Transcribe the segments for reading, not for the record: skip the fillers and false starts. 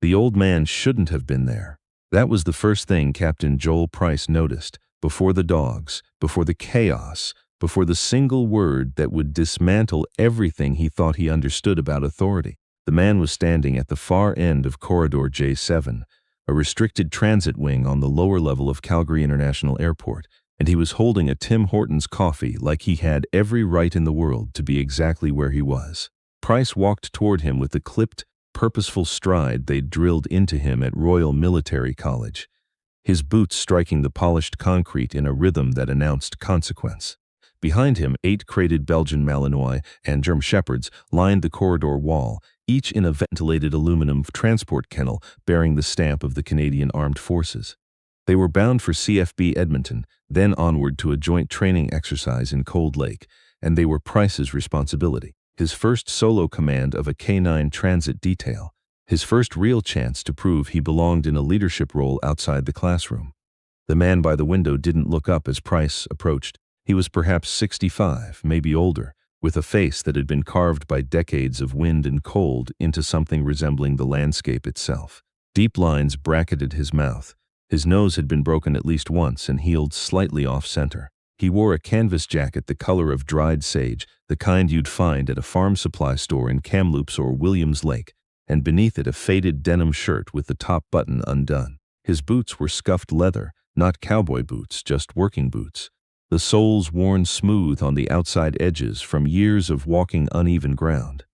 The old man shouldn't have been there. That was the first thing Captain Joel Price noticed, before the dogs, before the chaos, before the single word that would dismantle everything he thought he understood about authority. The man was standing at the far end of Corridor J7, a restricted transit wing on the lower level of Calgary International Airport, and he was holding a Tim Hortons coffee like he had every right in the world to be exactly where he was. Price walked toward him with the clipped, purposeful stride they'd drilled into him at Royal Military College, his boots striking the polished concrete in a rhythm that announced consequence. Behind him, 8 crated Belgian Malinois and German Shepherds lined the corridor wall, each in a ventilated aluminum transport kennel bearing the stamp of the Canadian Armed Forces. They were bound for CFB Edmonton, then onward to a joint training exercise in Cold Lake, and they were Price's responsibility. His first solo command of a K9 transit detail, his first real chance to prove he belonged in a leadership role outside the classroom. The man by the window didn't look up as Price approached. He was perhaps 65, maybe older, with a face that had been carved by decades of wind and cold into something resembling the landscape itself. Deep lines bracketed his mouth. His nose had been broken at least once and healed slightly off-center. He wore a canvas jacket the color of dried sage, the kind you'd find at a farm supply store in Kamloops or Williams Lake, and beneath it a faded denim shirt with the top button undone. His boots were scuffed leather, not cowboy boots, just working boots, the soles worn smooth on the outside edges from years of walking uneven ground.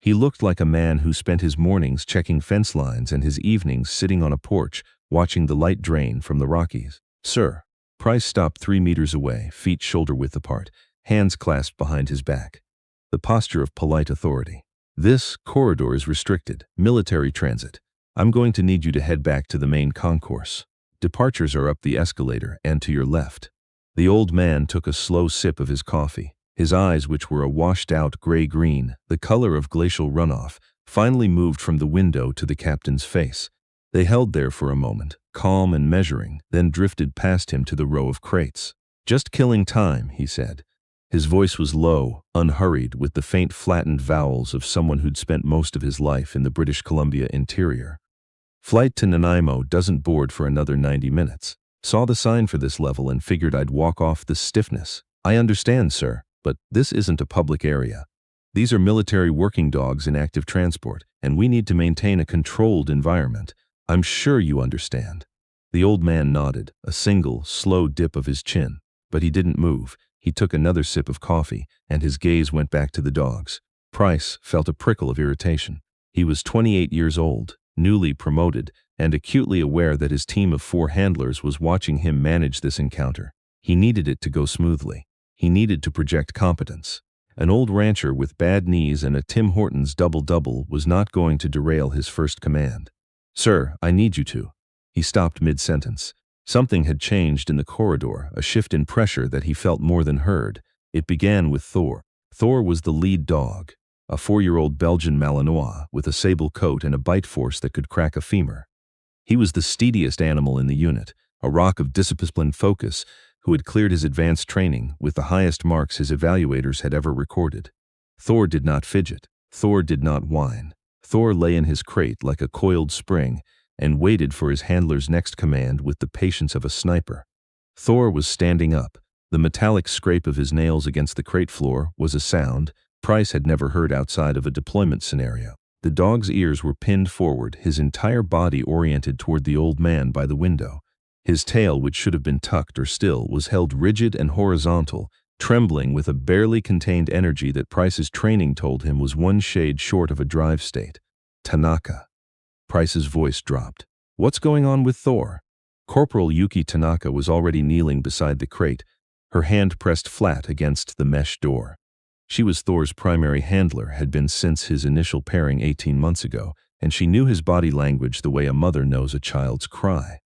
He looked like a man who spent his mornings checking fence lines and his evenings sitting on a porch watching the light drain from the Rockies. "Sir." Price stopped 3 meters away, feet shoulder-width apart, hands clasped behind his back. The posture of polite authority. "This corridor is restricted. Military transit. I'm going to need you to head back to the main concourse. Departures are up the escalator and to your left." The old man took a slow sip of his coffee. His eyes, which were a washed-out gray-green, the color of glacial runoff, finally moved from the window to the captain's face. They held there for a moment, calm and measuring, then drifted past him to the row of crates. "Just killing time," he said. His voice was low, unhurried, with the faint flattened vowels of someone who'd spent most of his life in the British Columbia interior. "Flight to Nanaimo doesn't board for another 90 minutes. Saw the sign for this level and figured I'd walk off the stiffness. I understand, sir, but this isn't a public area. These are military working dogs in active transport, and we need to maintain a controlled environment. I'm sure you understand." The old man nodded, a single, slow dip of his chin. But he didn't move. He took another sip of coffee, and his gaze went back to the dogs. Price felt a prickle of irritation. He was 28 years old, newly promoted, and acutely aware that his team of 4 handlers was watching him manage this encounter. He needed it to go smoothly. He needed to project competence. An old rancher with bad knees and a Tim Hortons double-double was not going to derail his first command. "Sir, I need you to." He stopped mid-sentence. Something had changed in the corridor, a shift in pressure that he felt more than heard. It began with Thor. Thor was the lead dog, a 4-year-old Belgian Malinois with a sable coat and a bite force that could crack a femur. He was the steadiest animal in the unit, a rock of disciplined focus who had cleared his advanced training with the highest marks his evaluators had ever recorded. Thor did not fidget. Thor did not whine. Thor lay in his crate like a coiled spring and waited for his handler's next command with the patience of a sniper. Thor was standing up. The metallic scrape of his nails against the crate floor was a sound Price had never heard outside of a deployment scenario. The dog's ears were pinned forward, his entire body oriented toward the old man by the window. His tail, which should have been tucked or still, was held rigid and horizontal, trembling with a barely contained energy that Price's training told him was one shade short of a drive state. "Tanaka." Price's voice dropped. "What's going on with Thor?" Corporal Yuki Tanaka was already kneeling beside the crate, her hand pressed flat against the mesh door. She was Thor's primary handler, had been since his initial pairing 18 months ago, and she knew his body language the way a mother knows a child's cry.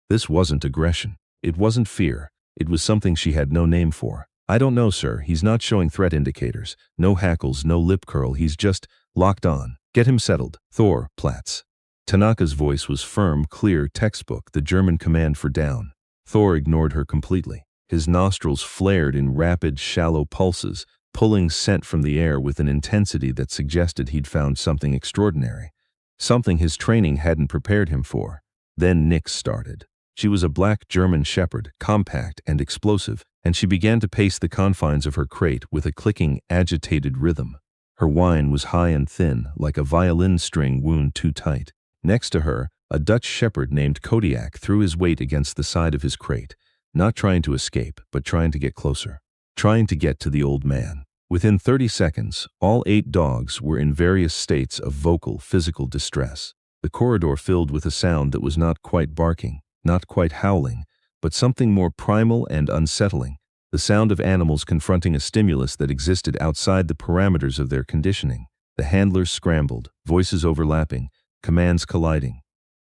This wasn't aggression. It wasn't fear. It was something she had no name for. "I don't know, sir. He's not showing threat indicators. No hackles, no lip curl. He's just locked on. Get him settled." "Thor, Platz." Tanaka's voice was firm, clear, textbook, the German command for down. Thor ignored her completely. His nostrils flared in rapid, shallow pulses, pulling scent from the air with an intensity that suggested he'd found something extraordinary. something his training hadn't prepared him for. Then Nyx started. She was a black German shepherd, compact and explosive, and she began to pace the confines of her crate with a clicking, agitated rhythm. Her whine was high and thin, like a violin string wound too tight. Next to her, a Dutch shepherd named Kodiak threw his weight against the side of his crate, not trying to escape, but trying to get closer, trying to get to the old man. Within 30 seconds, all 8 dogs were in various states of vocal, physical distress. The corridor filled with a sound that was not quite barking, not quite howling, but something more primal and unsettling, the sound of animals confronting a stimulus that existed outside the parameters of their conditioning. The handlers scrambled, voices overlapping, commands colliding.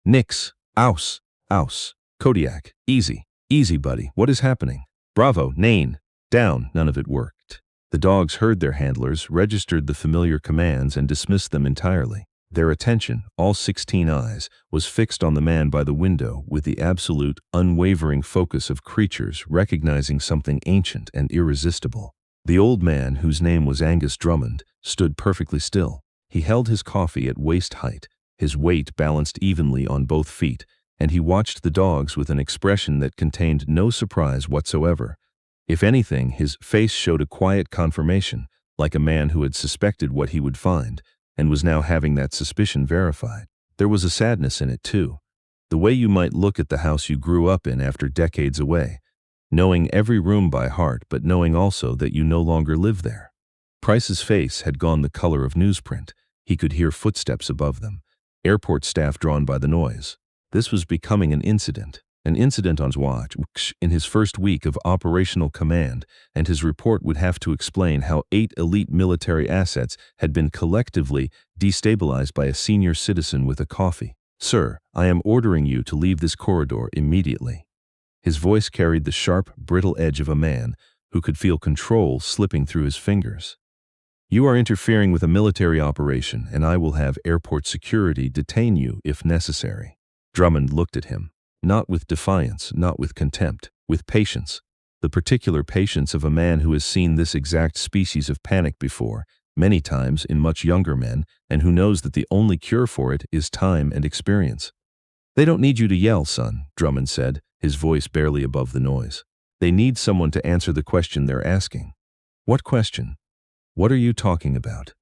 Nyx, aus, aus. Kodiak, easy, easy buddy, what is happening? Bravo, Nain, down. None of it worked. The dogs heard their handlers, registered the familiar commands, and dismissed them entirely. Their attention, all 16 eyes, was fixed on the man by the window with the absolute, unwavering focus of creatures recognizing something ancient and irresistible. The old man, whose name was Angus Drummond, stood perfectly still. He held his coffee at waist height, his weight balanced evenly on both feet, and he watched the dogs with an expression that contained no surprise whatsoever. If anything, his face showed a quiet confirmation, like a man who had suspected what he would find, and was now having that suspicion verified. There was a sadness in it, too. The way you might look at the house you grew up in after decades away, knowing every room by heart, but knowing also that you no longer live there. Price's face had gone the color of newsprint. He could hear footsteps above them, airport staff drawn by the noise. This was becoming an incident on his watch, in his first week of operational command, and his report would have to explain how 8 elite military assets had been collectively destabilized by a senior citizen with a coffee. Sir, I am ordering you to leave this corridor immediately. His voice carried the sharp, brittle edge of a man who could feel control slipping through his fingers. You are interfering with a military operation, and I will have airport security detain you if necessary. Drummond looked at him. Not with defiance, not with contempt, with patience. The particular patience of a man who has seen this exact species of panic before, many times in much younger men, and who knows that the only cure for it is time and experience. They don't need you to yell, son, Drummond said, his voice barely above the noise. They need someone to answer the question they're asking. What question? What are you talking about?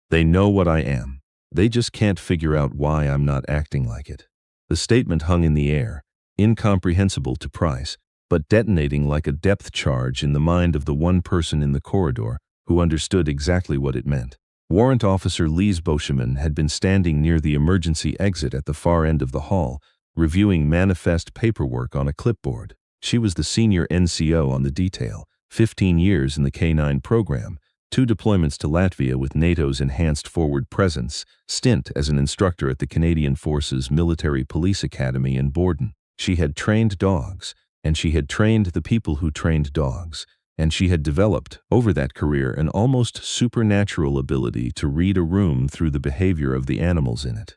They know what I am. They just can't figure out why I'm not acting like it. The statement hung in the air, incomprehensible to Price, but detonating like a depth charge in the mind of the one person in the corridor who understood exactly what it meant. Warrant Officer Lise Beauchemin had been standing near the emergency exit at the far end of the hall, reviewing manifest paperwork on a clipboard. She was the senior NCO on the detail, 15 years in the K9 program, 2 deployments to Latvia with NATO's enhanced forward presence, stint as an instructor at the Canadian Forces Military Police Academy in Borden. She had trained dogs, and she had trained the people who trained dogs, and she had developed, over that career, an almost supernatural ability to read a room through the behavior of the animals in it.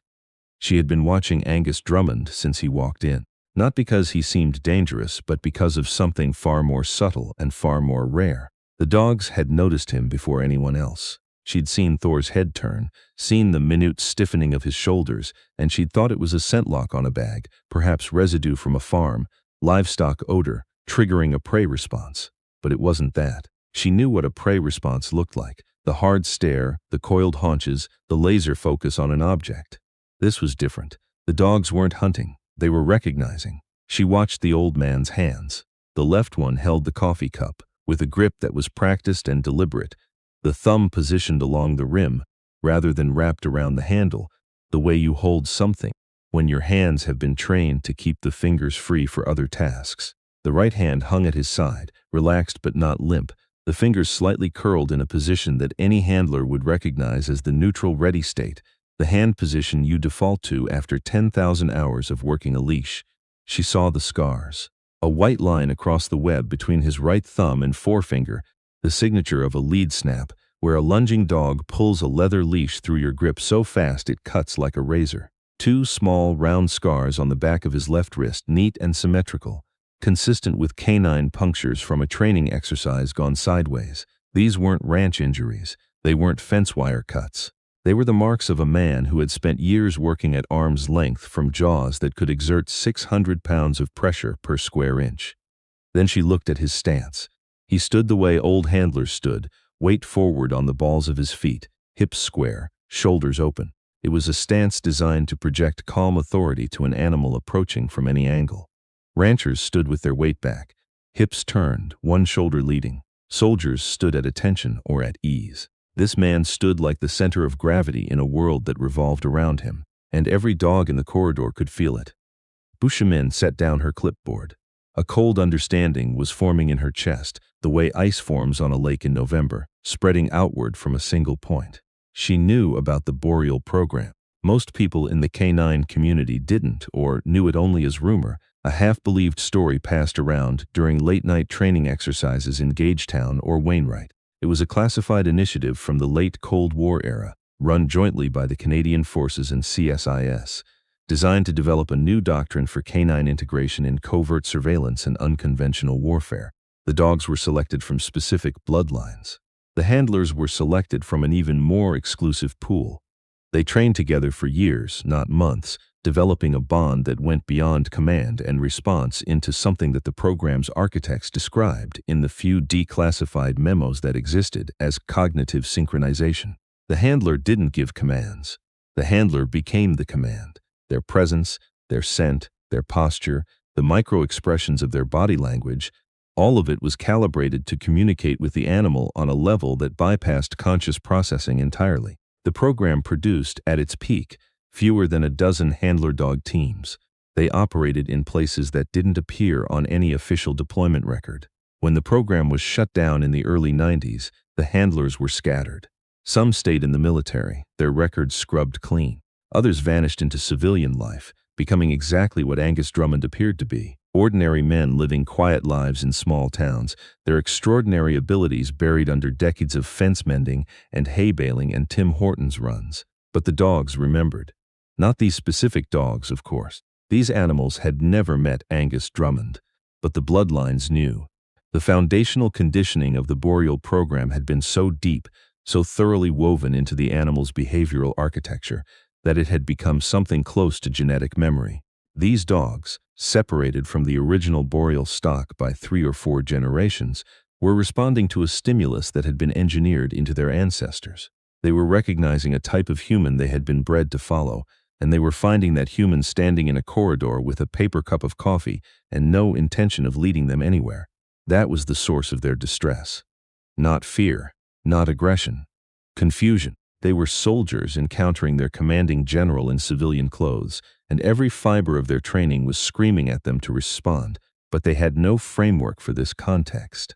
She had been watching Angus Drummond since he walked in, not because he seemed dangerous, but because of something far more subtle and far more rare. The dogs had noticed him before anyone else. She'd seen Thor's head turn, seen the minute stiffening of his shoulders, and she'd thought it was a scent lock on a bag, perhaps residue from a farm, livestock odor, triggering a prey response. But it wasn't that. She knew what a prey response looked like, the hard stare, the coiled haunches, the laser focus on an object. This was different. The dogs weren't hunting, they were recognizing. She watched the old man's hands. The left one held the coffee cup, with a grip that was practiced and deliberate, the thumb positioned along the rim, rather than wrapped around the handle, the way you hold something when your hands have been trained to keep the fingers free for other tasks. The right hand hung at his side, relaxed but not limp, the fingers slightly curled in a position that any handler would recognize as the neutral ready state, the hand position you default to after 10,000 hours of working a leash. She saw the scars. A white line across the web between his right thumb and forefinger, the signature of a lead snap, where a lunging dog pulls a leather leash through your grip so fast it cuts like a razor. 2 small, round scars on the back of his left wrist, neat and symmetrical, consistent with canine punctures from a training exercise gone sideways. These weren't ranch injuries. They weren't fence wire cuts. They were the marks of a man who had spent years working at arm's length from jaws that could exert 600 pounds of pressure per square inch. Then she looked at his stance. He stood the way old handlers stood, weight forward on the balls of his feet, hips square, shoulders open. It was a stance designed to project calm authority to an animal approaching from any angle. Ranchers stood with their weight back, hips turned, one shoulder leading. Soldiers stood at attention or at ease. This man stood like the center of gravity in a world that revolved around him, and every dog in the corridor could feel it. Bushamin set down her clipboard. A cold understanding was forming in her chest, the way ice forms on a lake in November, spreading outward from a single point. She knew about the Boreal program. Most people in the K9 community didn't, or knew it only as rumor, a half-believed story passed around during late-night training exercises in Gagetown or Wainwright. It was a classified initiative from the late Cold War era, run jointly by the Canadian Forces and CSIS, designed to develop a new doctrine for canine integration in covert surveillance and unconventional warfare. The dogs were selected from specific bloodlines. The handlers were selected from an even more exclusive pool. They trained together for years, not months, developing a bond that went beyond command and response into something that the program's architects described in the few declassified memos that existed as cognitive synchronization. The handler didn't give commands. The handler became the command. Their presence, their scent, their posture, the micro-expressions of their body language, all of it was calibrated to communicate with the animal on a level that bypassed conscious processing entirely. The program produced, at its peak, fewer than a dozen handler dog teams. They operated in places that didn't appear on any official deployment record. When the program was shut down in the early 90s, the handlers were scattered. Some stayed in the military, their records scrubbed clean. Others vanished into civilian life, becoming exactly what Angus Drummond appeared to be. Ordinary men living quiet lives in small towns, their extraordinary abilities buried under decades of fence mending and hay baling and Tim Hortons runs. But the dogs remembered. Not these specific dogs, of course. These animals had never met Angus Drummond, but the bloodlines knew. The foundational conditioning of the Boreal program had been so deep, so thoroughly woven into the animal's behavioral architecture, that it had become something close to genetic memory. These dogs, separated from the original Boreal stock by 3 or 4 generations, were responding to a stimulus that had been engineered into their ancestors. They were recognizing a type of human they had been bred to follow, and they were finding that human standing in a corridor with a paper cup of coffee and no intention of leading them anywhere. That was the source of their distress. Not fear, not aggression, confusion. They were soldiers encountering their commanding general in civilian clothes, and every fiber of their training was screaming at them to respond, but they had no framework for this context.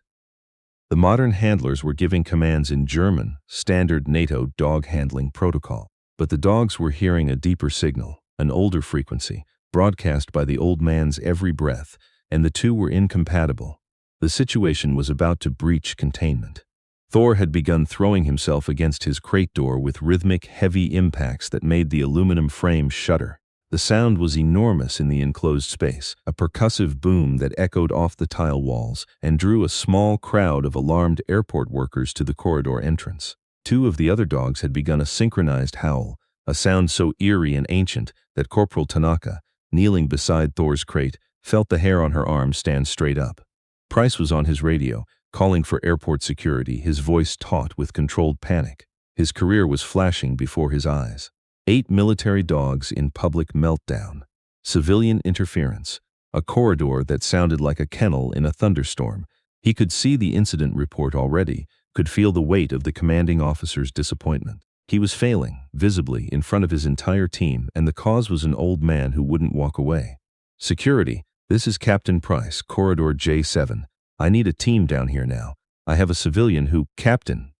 The modern handlers were giving commands in German, standard NATO dog handling protocol, but the dogs were hearing a deeper signal, an older frequency, broadcast by the old man's every breath, and the two were incompatible. The situation was about to breach containment. Thor had begun throwing himself against his crate door with rhythmic, heavy impacts that made the aluminum frame shudder. The sound was enormous in the enclosed space, a percussive boom that echoed off the tile walls and drew a small crowd of alarmed airport workers to the corridor entrance. 2 of the other dogs had begun a synchronized howl, a sound so eerie and ancient that Corporal Tanaka, kneeling beside Thor's crate, felt the hair on her arm stand straight up. Price was on his radio, calling for airport security, his voice taut with controlled panic. His career was flashing before his eyes. 8 military dogs in public meltdown. Civilian interference. A corridor that sounded like a kennel in a thunderstorm. He could see the incident report already, could feel the weight of the commanding officer's disappointment. He was failing, visibly, in front of his entire team, and the cause was an old man who wouldn't walk away. Security, this is Captain Price, Corridor J7. I need a team down here now. I have a civilian who— Captain.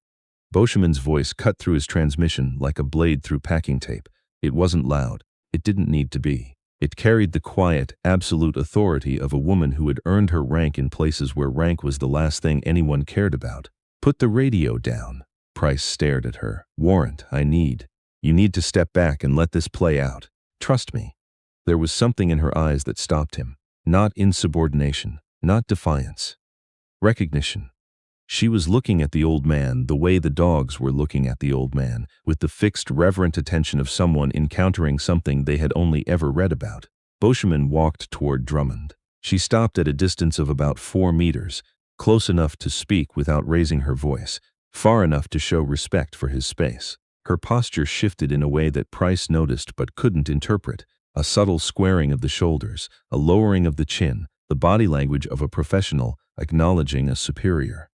Bosheman's voice cut through his transmission like a blade through packing tape. It wasn't loud. It didn't need to be. It carried the quiet, absolute authority of a woman who had earned her rank in places where rank was the last thing anyone cared about. Put the radio down. Price stared at her. Warrant, you need to step back and let this play out. Trust me. There was something in her eyes that stopped him. Not insubordination, not defiance. Recognition. She was looking at the old man the way the dogs were looking at the old man, with the fixed, reverent attention of someone encountering something they had only ever read about. Boschman walked toward Drummond. She stopped at a distance of about 4 meters, close enough to speak without raising her voice, far enough to show respect for his space. Her posture shifted in a way that Price noticed but couldn't interpret, a subtle squaring of the shoulders, a lowering of the chin, the body language of a professional acknowledging a superior.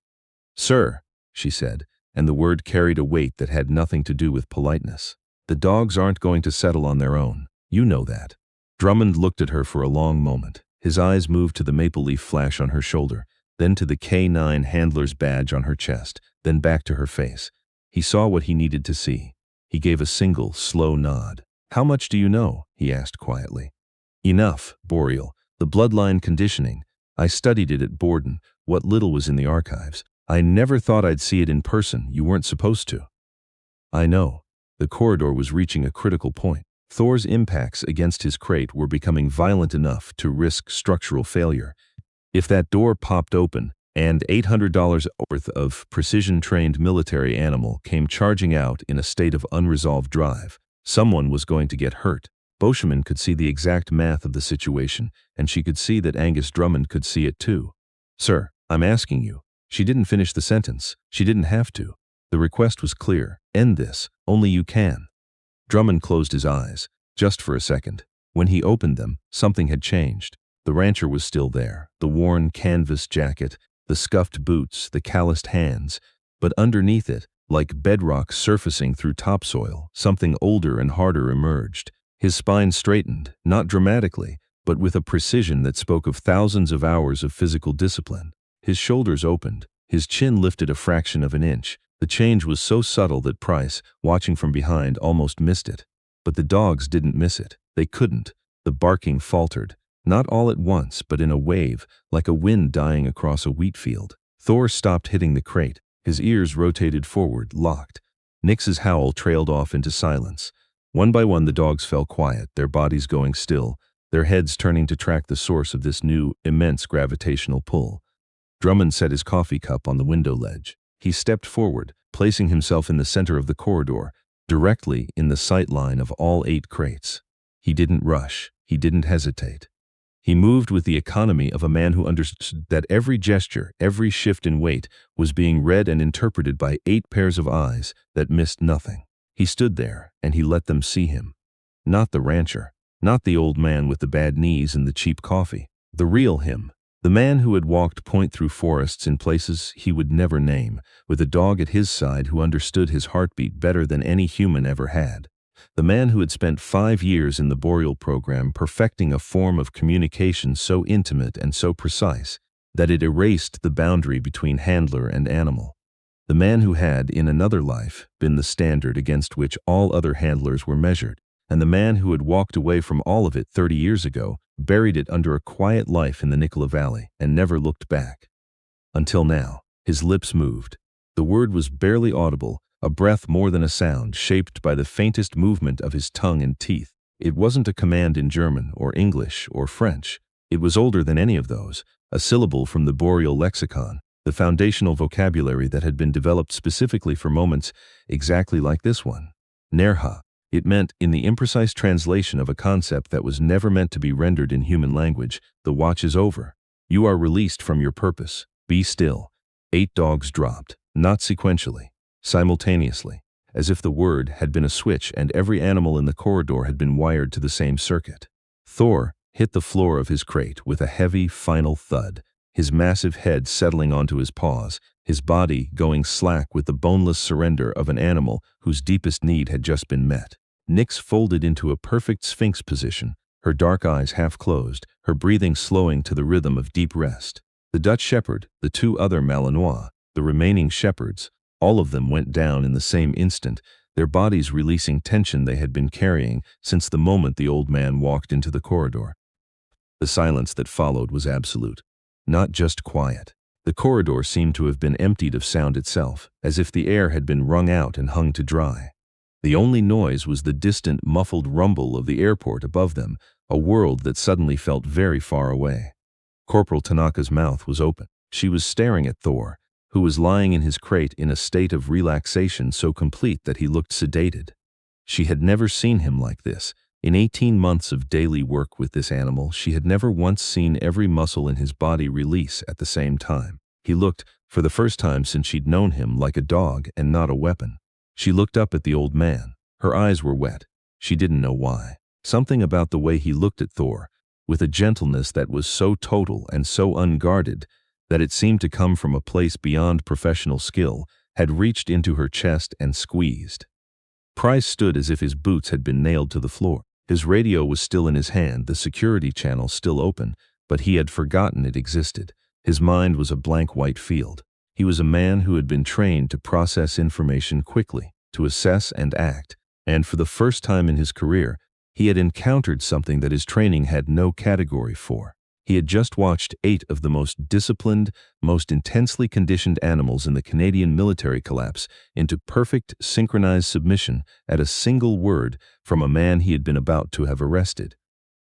"Sir," she said, and the word carried a weight that had nothing to do with politeness. "The dogs aren't going to settle on their own. You know that." Drummond looked at her for a long moment. His eyes moved to the maple leaf flash on her shoulder, then to the K9 handler's badge on her chest, then back to her face. He saw what he needed to see. He gave a single, slow nod. "How much do you know?" he asked quietly. "Enough, Boreal. The bloodline conditioning. I studied it at Borden, what little was in the archives. I never thought I'd see it in person. You weren't supposed to." "I know." The corridor was reaching a critical point. Thor's impacts against his crate were becoming violent enough to risk structural failure. If that door popped open, and $800 worth of precision-trained military animal came charging out in a state of unresolved drive, someone was going to get hurt. Boschman could see the exact math of the situation, and she could see that Angus Drummond could see it too. "Sir, I'm asking you." She didn't finish the sentence. She didn't have to. The request was clear. "End this. Only you can." Drummond closed his eyes, just for a second. When he opened them, something had changed. The rancher was still there, the worn canvas jacket, the scuffed boots, the calloused hands. But underneath it, like bedrock surfacing through topsoil, something older and harder emerged. His spine straightened, not dramatically, but with a precision that spoke of thousands of hours of physical discipline. His shoulders opened, his chin lifted a fraction of an inch. The change was so subtle that Price, watching from behind, almost missed it. But the dogs didn't miss it. They couldn't. The barking faltered, not all at once, but in a wave, like a wind dying across a wheat field. Thor stopped hitting the crate. His ears rotated forward, locked. Nix's howl trailed off into silence. One by one the dogs fell quiet, their bodies going still, their heads turning to track the source of this new, immense gravitational pull. Drummond set his coffee cup on the window ledge. He stepped forward, placing himself in the center of the corridor, directly in the sight line of all 8 crates. He didn't rush. He didn't hesitate. He moved with the economy of a man who understood that every gesture, every shift in weight, was being read and interpreted by 8 pairs of eyes that missed nothing. He stood there, and he let them see him. Not the rancher, not the old man with the bad knees and the cheap coffee. The real him. The man who had walked point through forests in places he would never name, with a dog at his side who understood his heartbeat better than any human ever had. The man who had spent 5 years in the Boreal program perfecting a form of communication so intimate and so precise that it erased the boundary between handler and animal. The man who had, in another life, been the standard against which all other handlers were measured, and the man who had walked away from all of it 30 years ago, buried it under a quiet life in the Nicola Valley, and never looked back. Until now, his lips moved. The word was barely audible, a breath more than a sound, shaped by the faintest movement of his tongue and teeth. It wasn't a command in German or English or French. It was older than any of those, a syllable from the Boreal lexicon, the foundational vocabulary that had been developed specifically for moments exactly like this one. Nerha. It meant, in the imprecise translation of a concept that was never meant to be rendered in human language, the watch is over. You are released from your purpose. Be still. 8 dogs dropped, not sequentially, simultaneously, as if the word had been a switch and every animal in the corridor had been wired to the same circuit. Thor hit the floor of his crate with a heavy, final thud, his massive head settling onto his paws, his body going slack with the boneless surrender of an animal whose deepest need had just been met. Nix folded into a perfect sphinx position, her dark eyes half closed, her breathing slowing to the rhythm of deep rest. The Dutch shepherd, the 2 other Malinois, the remaining shepherds, all of them went down in the same instant, their bodies releasing tension they had been carrying since the moment the old man walked into the corridor. The silence that followed was absolute, not just quiet. The corridor seemed to have been emptied of sound itself, as if the air had been wrung out and hung to dry. The only noise was the distant, muffled rumble of the airport above them, a world that suddenly felt very far away. Corporal Tanaka's mouth was open. She was staring at Thor, who was lying in his crate in a state of relaxation so complete that he looked sedated. She had never seen him like this. In 18 months of daily work with this animal, she had never once seen every muscle in his body release at the same time. He looked, for the first time since she'd known him, like a dog and not a weapon. She looked up at the old man. Her eyes were wet. She didn't know why. Something about the way he looked at Thor, with a gentleness that was so total and so unguarded that it seemed to come from a place beyond professional skill, had reached into her chest and squeezed. Price stood as if his boots had been nailed to the floor. His radio was still in his hand, the security channel still open, but he had forgotten it existed. His mind was a blank white field. He was a man who had been trained to process information quickly, to assess and act, and for the first time in his career, he had encountered something that his training had no category for. He had just watched 8 of the most disciplined, most intensely conditioned animals in the Canadian military collapse into perfect, synchronized submission at a single word from a man he had been about to have arrested.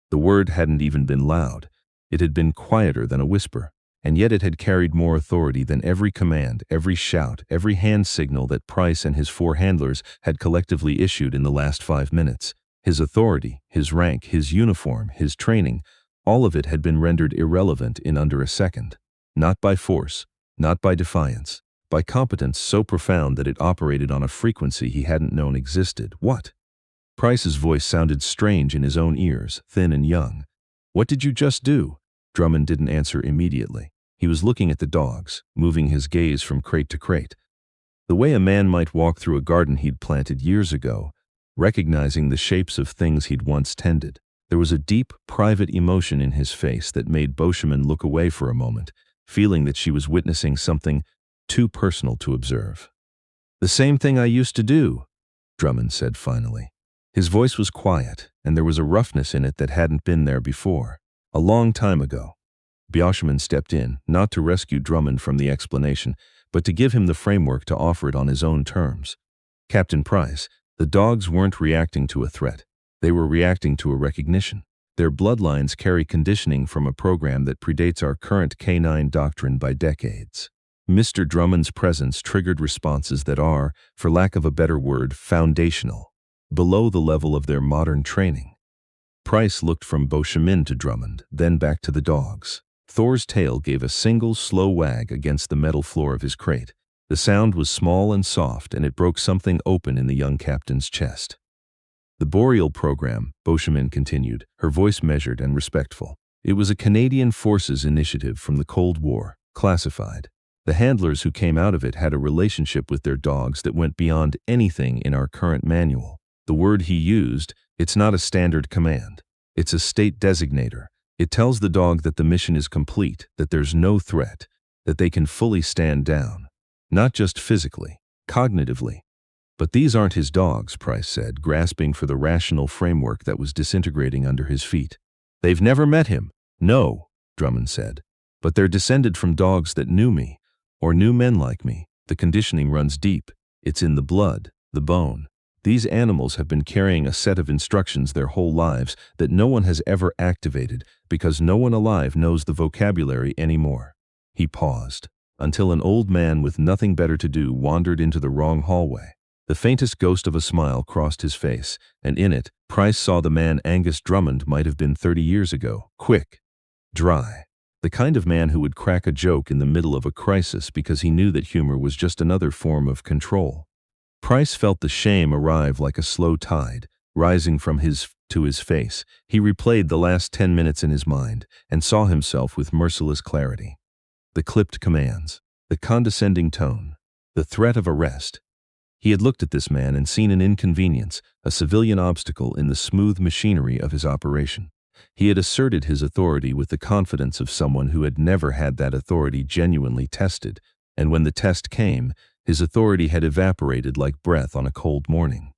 The word hadn't even been loud. It had been quieter than a whisper, and yet it had carried more authority than every command, every shout, every hand signal that Price and his 4 handlers had collectively issued in the last 5 minutes. His authority, his rank, his uniform, his training, all of it had been rendered irrelevant in under a second. Not by force, not by defiance, by competence so profound that it operated on a frequency he hadn't known existed. What? Price's voice sounded strange in his own ears, thin and young. What did you just do? Drummond didn't answer immediately. He was looking at the dogs, moving his gaze from crate to crate. The way a man might walk through a garden he'd planted years ago, recognizing the shapes of things he'd once tended. There was a deep, private emotion in his face that made Beauchemin look away for a moment, feeling that she was witnessing something too personal to observe. "The same thing I used to do," Drummond said finally. His voice was quiet, and there was a roughness in it that hadn't been there before. A long time ago. Beauchemin stepped in, not to rescue Drummond from the explanation, but to give him the framework to offer it on his own terms. "Captain Price, the dogs weren't reacting to a threat. They were reacting to a recognition. Their bloodlines carry conditioning from a program that predates our current canine doctrine by decades. Mr. Drummond's presence triggered responses that are, for lack of a better word, foundational, below the level of their modern training." Price looked from Beauchemin to Drummond, then back to the dogs. Thor's tail gave a single, slow wag against the metal floor of his crate. The sound was small and soft, and it broke something open in the young captain's chest. "The Boreal program," Beauchemin continued, her voice measured and respectful. "It was a Canadian Forces initiative from the Cold War, classified. The handlers who came out of it had a relationship with their dogs that went beyond anything in our current manual. The word he used, it's not a standard command. It's a state designator. It tells the dog that the mission is complete, that there's no threat, that they can fully stand down. Not just physically, cognitively. But these aren't his dogs," Price said, grasping for the rational framework that was disintegrating under his feet. "They've never met him." "No," Drummond said. "But they're descended from dogs that knew me, or knew men like me. The conditioning runs deep. It's in the blood, the bone. These animals have been carrying a set of instructions their whole lives that no one has ever activated because no one alive knows the vocabulary anymore." He paused, until an old man with nothing better to do wandered into the wrong hallway. The faintest ghost of a smile crossed his face, and in it, Price saw the man Angus Drummond might have been 30 years ago, quick, dry. The kind of man who would crack a joke in the middle of a crisis because he knew that humor was just another form of control. Price felt the shame arrive like a slow tide, rising from his to his face. He replayed the last 10 minutes in his mind and saw himself with merciless clarity. The clipped commands, the condescending tone, the threat of arrest. He had looked at this man and seen an inconvenience, a civilian obstacle in the smooth machinery of his operation. He had asserted his authority with the confidence of someone who had never had that authority genuinely tested, and when the test came, his authority had evaporated like breath on a cold morning.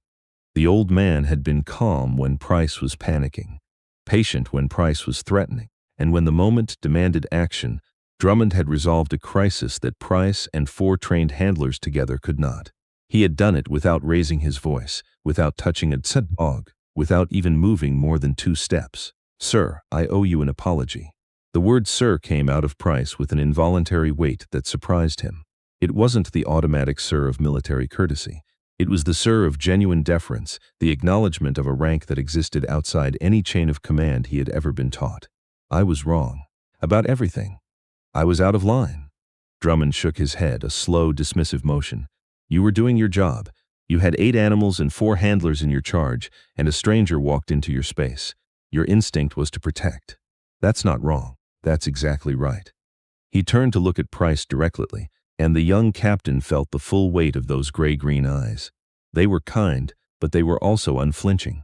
The old man had been calm when Price was panicking, patient when Price was threatening, and when the moment demanded action, Drummond had resolved a crisis that Price and 4 trained handlers together could not. He had done it without raising his voice, without touching a dog, without even moving more than 2 steps. "Sir, I owe you an apology." The word "sir" came out of Price with an involuntary weight that surprised him. It wasn't the automatic sir of military courtesy. It was the sir of genuine deference, the acknowledgement of a rank that existed outside any chain of command he had ever been taught. I was wrong. About everything. I was out of line. Drummond shook his head, a slow, dismissive motion. You were doing your job. You had 8 animals and 4 handlers in your charge, and a stranger walked into your space. Your instinct was to protect. That's not wrong. That's exactly right. He turned to look at Price directly, and the young captain felt the full weight of those gray-green eyes. They were kind, but they were also unflinching.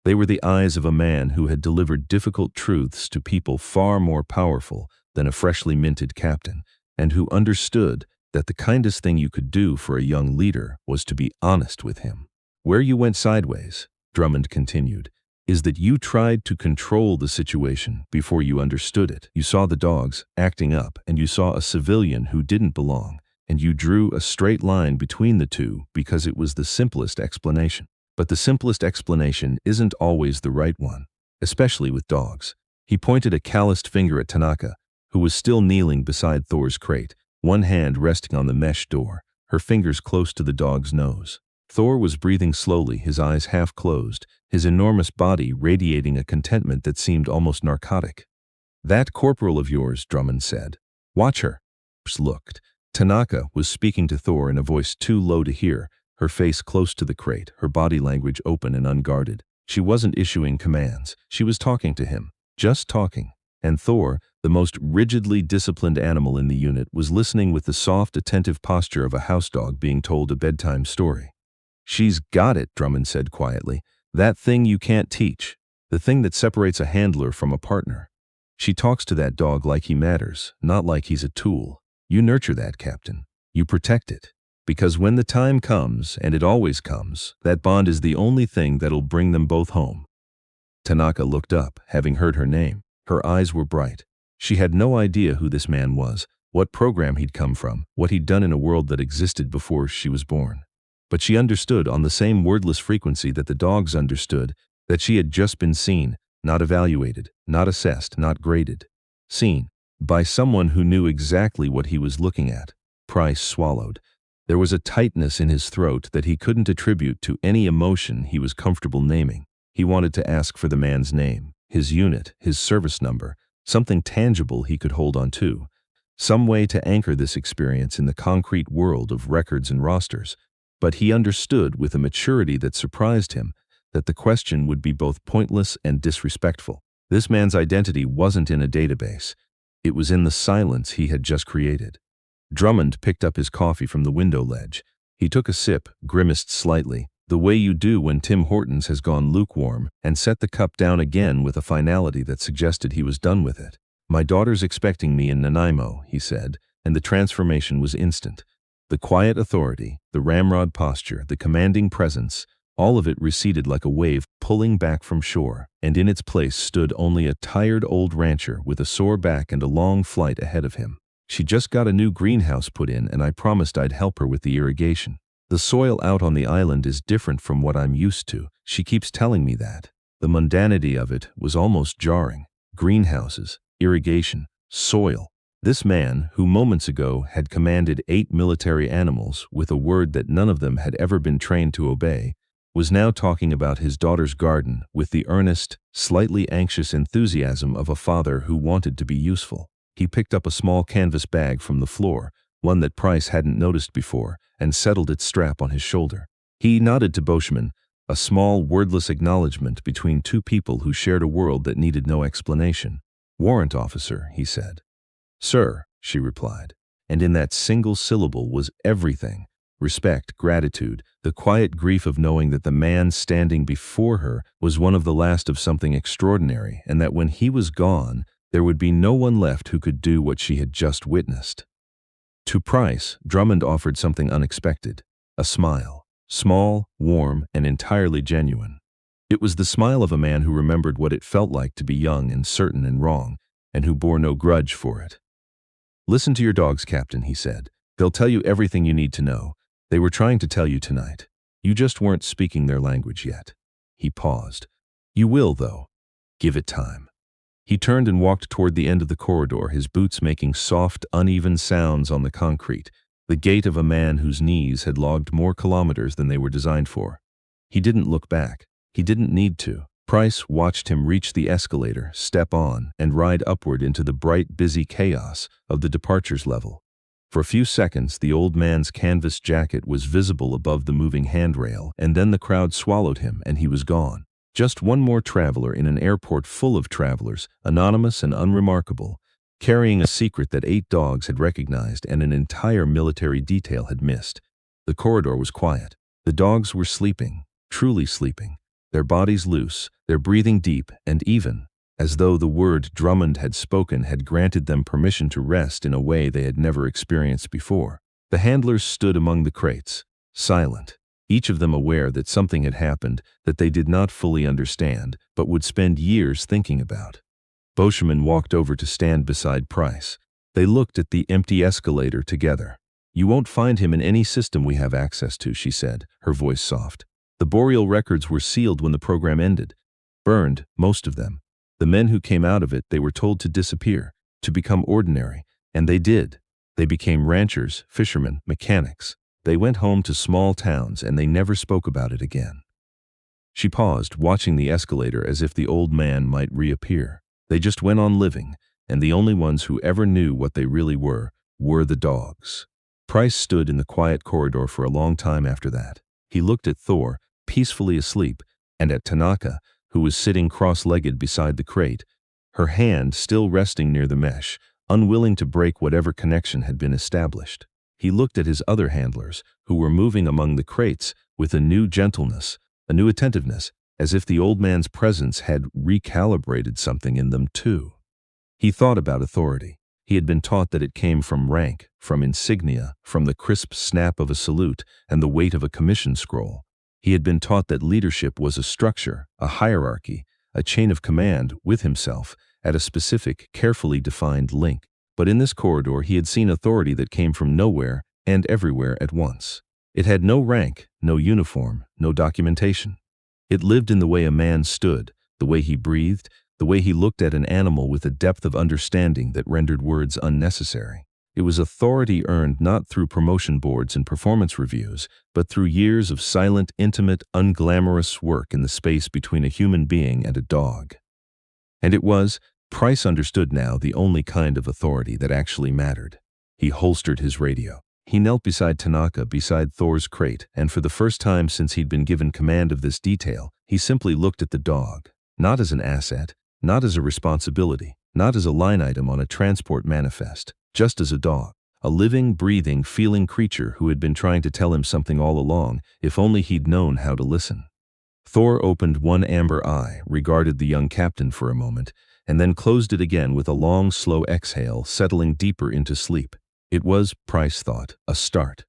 They were the eyes of a man who had delivered difficult truths to people far more powerful than a freshly minted captain, and who understood that the kindest thing you could do for a young leader was to be honest with him. Where you went sideways, Drummond continued, is that you tried to control the situation before you understood it. You saw the dogs acting up, and you saw a civilian who didn't belong, and you drew a straight line between the two because it was the simplest explanation. But the simplest explanation isn't always the right one, especially with dogs. He pointed a calloused finger at Tanaka, who was still kneeling beside Thor's crate, one hand resting on the mesh door, her fingers close to the dog's nose. Thor was breathing slowly, his eyes half closed, his enormous body radiating a contentment that seemed almost narcotic. That corporal of yours, Drummond said. Watch her. Looked. Tanaka was speaking to Thor in a voice too low to hear, her face close to the crate, her body language open and unguarded. She wasn't issuing commands. She was talking to him. Just talking. And Thor, the most rigidly disciplined animal in the unit, was listening with the soft, attentive posture of a house dog being told a bedtime story. She's got it, Drummond said quietly. That thing you can't teach. The thing that separates a handler from a partner. She talks to that dog like he matters, not like he's a tool. You nurture that, Captain. You protect it. Because when the time comes, and it always comes, that bond is the only thing that'll bring them both home. Tanaka looked up, having heard her name. Her eyes were bright. She had no idea who this man was, what program he'd come from, what he'd done in a world that existed before she was born. But she understood on the same wordless frequency that the dogs understood that she had just been seen, not evaluated, not assessed, not graded. Seen by someone who knew exactly what he was looking at. Price swallowed. There was a tightness in his throat that he couldn't attribute to any emotion he was comfortable naming. He wanted to ask for the man's name, his unit, his service number, something tangible he could hold on to, some way to anchor this experience in the concrete world of records and rosters. But he understood with a maturity that surprised him that the question would be both pointless and disrespectful. This man's identity wasn't in a database. It was in the silence he had just created. Drummond picked up his coffee from the window ledge. He took a sip, grimaced slightly, the way you do when Tim Hortons has gone lukewarm, and set the cup down again with a finality that suggested he was done with it. My daughter's expecting me in Nanaimo, he said, and the transformation was instant. The quiet authority, the ramrod posture, the commanding presence, all of it receded like a wave pulling back from shore, and in its place stood only a tired old rancher with a sore back and a long flight ahead of him. She just got a new greenhouse put in, and I promised I'd help her with the irrigation. The soil out on the island is different from what I'm used to. She keeps telling me that. The mundanity of it was almost jarring. Greenhouses, irrigation, soil. This man, who moments ago had commanded 8 military animals with a word that none of them had ever been trained to obey, was now talking about his daughter's garden with the earnest, slightly anxious enthusiasm of a father who wanted to be useful. He picked up a small canvas bag from the floor, one that Price hadn't noticed before, and settled its strap on his shoulder. He nodded to Boschman, a small, wordless acknowledgement between two people who shared a world that needed no explanation. Warrant officer, he said. Sir, she replied, and in that single syllable was everything: respect, gratitude, the quiet grief of knowing that the man standing before her was one of the last of something extraordinary, and that when he was gone, there would be no one left who could do what she had just witnessed. To Price, Drummond offered something unexpected, a smile, small, warm, and entirely genuine. It was the smile of a man who remembered what it felt like to be young and certain and wrong, and who bore no grudge for it. Listen to your dogs, Captain, he said. They'll tell you everything you need to know. They were trying to tell you tonight. You just weren't speaking their language yet. He paused. You will, though. Give it time. He turned and walked toward the end of the corridor, his boots making soft, uneven sounds on the concrete, the gait of a man whose knees had logged more kilometers than they were designed for. He didn't look back. He didn't need to. Price watched him reach the escalator, step on, and ride upward into the bright, busy chaos of the departures level. For a few seconds, the old man's canvas jacket was visible above the moving handrail, and then the crowd swallowed him and he was gone. Just one more traveler in an airport full of travelers, anonymous and unremarkable, carrying a secret that 8 dogs had recognized and an entire military detail had missed. The corridor was quiet. The dogs were sleeping, truly sleeping, their bodies loose, their breathing deep and even, as though the word Drummond had spoken had granted them permission to rest in a way they had never experienced before. The handlers stood among the crates, silent, each of them aware that something had happened that they did not fully understand, but would spend years thinking about. Boschman walked over to stand beside Price. They looked at the empty escalator together. "You won't find him in any system we have access to," she said, her voice soft. "The Boreal records were sealed when the program ended. Burned, most of them. The men who came out of it, they were told to disappear, to become ordinary, and they did. They became ranchers, fishermen, mechanics. They went home to small towns and they never spoke about it again." She paused, watching the escalator as if the old man might reappear. They just went on living, and the only ones who ever knew what they really were the dogs. Price stood in the quiet corridor for a long time after that. He looked at Thor, peacefully asleep, and at Tanaka, who was sitting cross-legged beside the crate, her hand still resting near the mesh, unwilling to break whatever connection had been established. He looked at his other handlers, who were moving among the crates with a new gentleness, a new attentiveness, as if the old man's presence had recalibrated something in them too. He thought about authority. He had been taught that it came from rank, from insignia, from the crisp snap of a salute and the weight of a commission scroll. He had been taught that leadership was a structure, a hierarchy, a chain of command with himself at a specific, carefully defined link. But in this corridor he had seen authority that came from nowhere and everywhere at once. It had no rank, no uniform, no documentation. It lived in the way a man stood, the way he breathed, the way he looked at an animal with a depth of understanding that rendered words unnecessary. It was authority earned not through promotion boards and performance reviews, but through years of silent, intimate, unglamorous work in the space between a human being and a dog. And it was, Price understood now, the only kind of authority that actually mattered. He holstered his radio. He knelt beside Tanaka, beside Thor's crate, and for the first time since he'd been given command of this detail, he simply looked at the dog, not as an asset, not as a responsibility, not as a line item on a transport manifest, just as a dog, a living, breathing, feeling creature who had been trying to tell him something all along, if only he'd known how to listen. Thor opened one amber eye, regarded the young captain for a moment, and then closed it again with a long, slow exhale, settling deeper into sleep. It was, Price thought, a start.